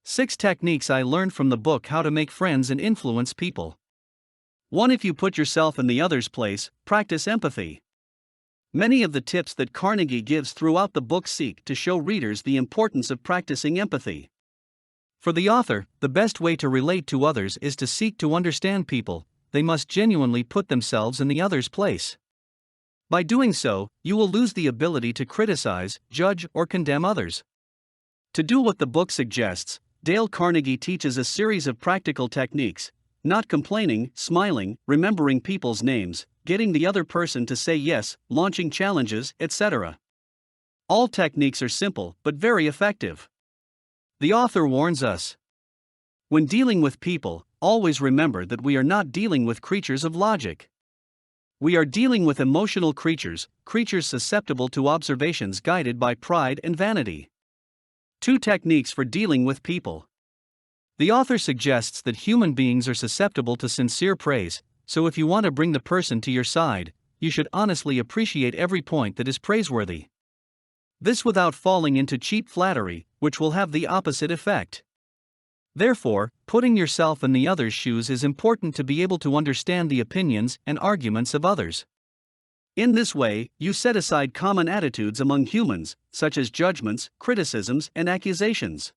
6 techniques I learned from the book How to Make Friends and Influence People. 1. If you put yourself in the other's place, practice empathy. Many of the tips that Carnegie gives throughout the book seek to show readers the importance of practicing empathy. For the author, the best way to relate to others is to seek to understand people. They must genuinely put themselves in the other's place. By doing so, you will lose the ability to criticize, judge, or condemn others. To do what the book suggests, Dale Carnegie teaches a series of practical techniques: not complaining, smiling, remembering people's names, getting the other person to say yes, launching challenges, etc. All techniques are simple but very effective. The author warns us: when dealing with people, always remember that we are not dealing with creatures of logic. We are dealing with emotional creatures, creatures susceptible to observations guided by pride and vanity. 2 techniques for dealing with people. The author suggests that human beings are susceptible to sincere praise, so if you want to bring the person to your side, you should honestly appreciate every point that is praiseworthy. This without falling into cheap flattery, which will have the opposite effect. Therefore, putting yourself in the other's shoes is important to be able to understand the opinions and arguments of others. In this way, you set aside common attitudes among humans, such as judgments, criticisms, and accusations.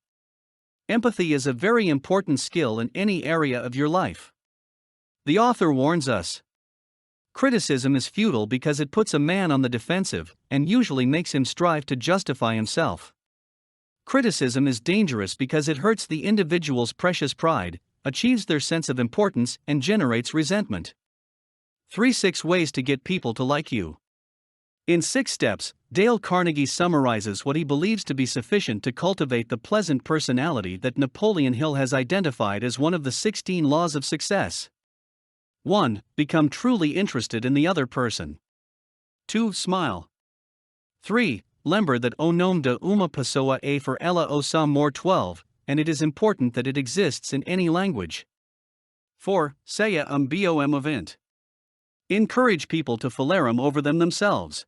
Empathy is a very important skill in any area of your life. The author warns us: criticism is futile because it puts a man on the defensive and usually makes him strive to justify himself. Criticism is dangerous because it hurts the individual's precious pride, achieves their sense of importance, and generates resentment. 6 ways to get people to like you. In 6 steps, Dale Carnegie summarizes what he believes to be sufficient to cultivate the pleasant personality that Napoleon Hill has identified as one of the 16 laws of success. 1. Become truly interested in the other person. 2. Smile. 3. Remember that o nome de uma pessoa é for ela o sa more 12, and it is important that it exists in any language. 4. Saya bom event. Encourage people to falarem over them themselves.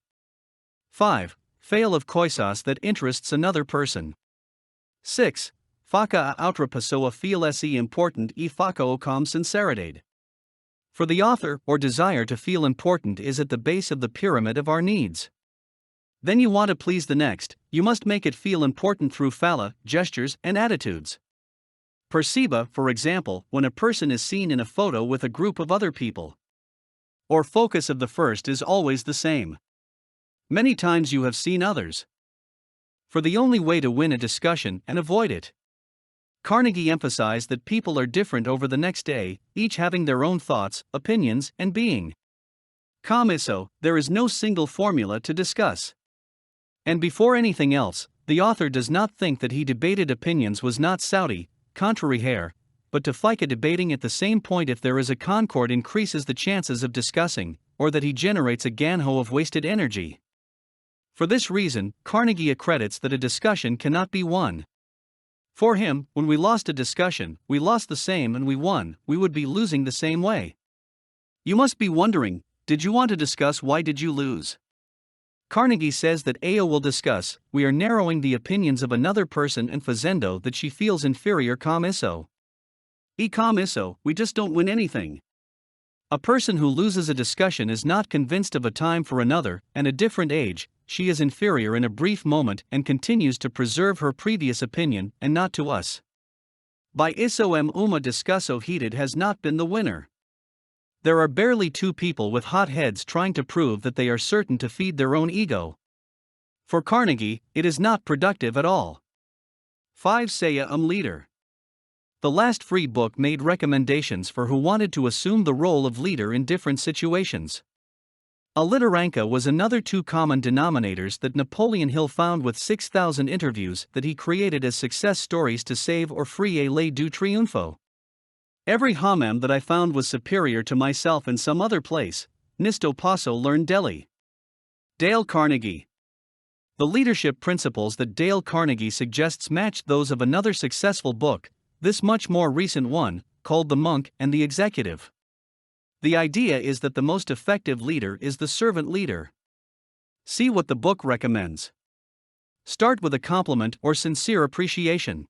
5. Fail of coisas that interests another person. 6. Faca a outra pessoa feel-se important e faca o com sinceridade. For the author, or desire to feel important is at the base of the pyramid of our needs. Then you want to please the next, you must make it feel important through fala, gestures, and attitudes. Perceba, for example, when a person is seen in a photo with a group of other people. Or focus of the first is always the same. Many times you have seen others. For the only way to win a discussion and avoid it. Carnegie emphasized that people are different over the next day, each having their own thoughts, opinions, and being. Com isso, there is no single formula to discuss. And before anything else, the author does not think that he debated opinions was not Saudi, contrary hair, but to fica debating at the same point if there is a concord increases the chances of discussing, or that he generates a ganho of wasted energy. For this reason, Carnegie accredits that a discussion cannot be won. For him, when we lost a discussion, we lost the same and we won, we would be losing the same way. You must be wondering, did you want to discuss why did you lose? Carnegie says that AO will discuss, we are narrowing the opinions of another person and fazendo that she feels inferior com isso. Com isso, we just don't win anything. A person who loses a discussion is not convinced of a time for another and a different age, she is inferior in a brief moment and continues to preserve her previous opinion and not to us. By isso uma discusso heated has not been the winner. There are barely 2 people with hot heads trying to prove that they are certain to feed their own ego. For Carnegie, it is not productive at all. 5. Saya leader. The last free book made recommendations for who wanted to assume the role of leader in different situations. A lideranka was another 2 common denominators that Napoleon Hill found with 6,000 interviews that he created as success stories to save or free a lei do triunfo. Every hamam that I found was superior to myself in some other place, nisto paso learn Delhi. Dale Carnegie. The leadership principles that Dale Carnegie suggests match those of another successful book, this much more recent one, called The Monk and the Executive. The idea is that the most effective leader is the servant leader. See what the book recommends. Start with a compliment or sincere appreciation.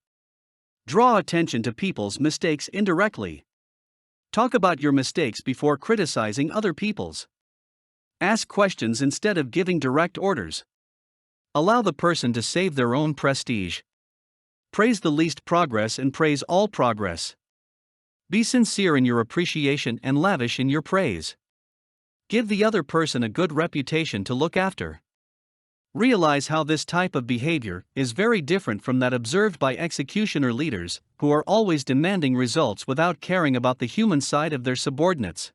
Draw attention to people's mistakes indirectly. Talk about your mistakes before criticizing other people's. Ask questions instead of giving direct orders. Allow the person to save their own prestige. Praise the least progress and praise all progress. Be sincere in your appreciation and lavish in your praise. Give the other person a good reputation to look after. Realize how this type of behavior is very different from that observed by executioner leaders, who are always demanding results without caring about the human side of their subordinates.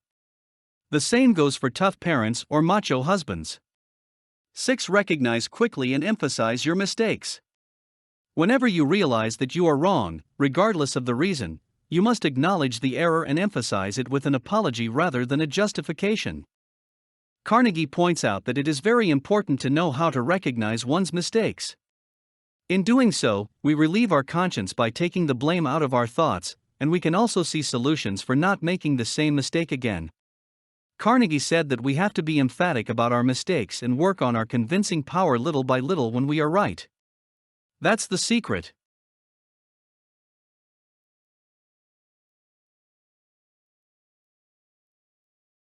The same goes for tough parents or macho husbands. 6. Recognize quickly and emphasize your mistakes. Whenever you realize that you are wrong, regardless of the reason, you must acknowledge the error and emphasize it with an apology rather than a justification. Carnegie points out that it is very important to know how to recognize one's mistakes. In doing so, we relieve our conscience by taking the blame out of our thoughts, and we can also see solutions for not making the same mistake again. Carnegie said that we have to be emphatic about our mistakes and work on our convincing power little by little when we are right. That's the secret.